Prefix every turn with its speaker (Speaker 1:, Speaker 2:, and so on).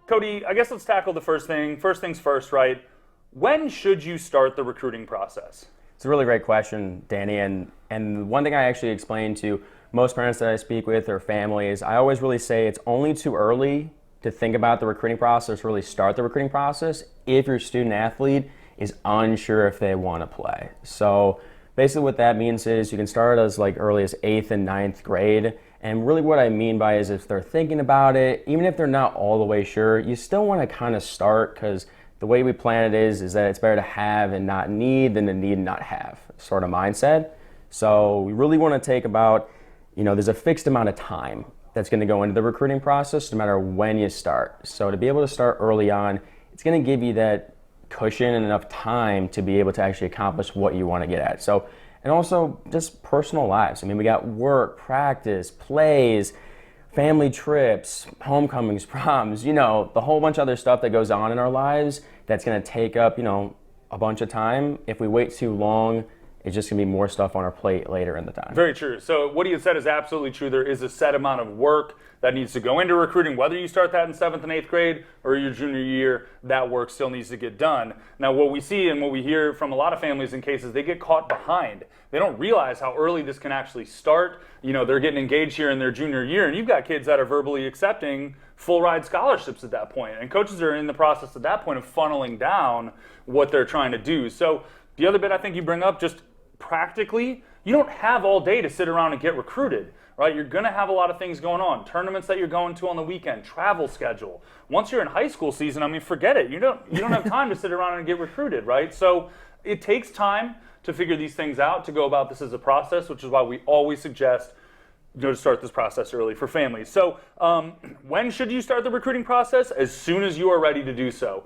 Speaker 1: Cody, I guess let's tackle the first thing. First things first, right? When should you start the recruiting process?
Speaker 2: It's a really great question, Danny. And one thing I actually explain to most parents that I speak with or families, I always really say it's only too early to think about the recruiting process, really start the recruiting process if your student athlete is unsure if they want to play. So basically what that means is you can start as like early as 8th and 9th grade. And really what I mean by is if they're thinking about it, even if they're not all the way sure, you still want to kind of start, because the way we plan it is that it's better to have and not need than to need and not have sort of mindset. So we really want to take about, there's a fixed amount of time that's going to go into the recruiting process no matter when you start. So to be able to start early on, it's going to give you that cushion and enough time to be able to actually accomplish what you want to get at. So, and also just personal lives. I mean, we got work, practice, plays, family trips, homecomings, proms, the whole bunch of other stuff that goes on in our lives that's going to take up, a bunch of time. If we wait too long, it's just going to be more stuff on our plate later in the time.
Speaker 1: Very true. So what you said is absolutely true. There is a set amount of work that needs to go into recruiting. Whether you start that in 7th and 8th grade or your junior year, that work still needs to get done. Now, what we see and what we hear from a lot of families in cases, they get caught behind. They don't realize how early this can actually start. They're getting engaged here in their junior year, and you've got kids that are verbally accepting full ride scholarships at that point. And coaches are in the process at that point of funneling down what they're trying to do. So the other bit I think you bring up, just practically, you don't have all day to sit around and get recruited, right? You're going to have a lot of things going on, tournaments that you're going to on the weekend, travel schedule. Once you're in high school season, forget it. You don't have time to sit around and get recruited, right? So it takes time to figure these things out, to go about this as a process, which is why we always suggest to start this process early for families. So when should you start the recruiting process? As soon as you are ready to do so.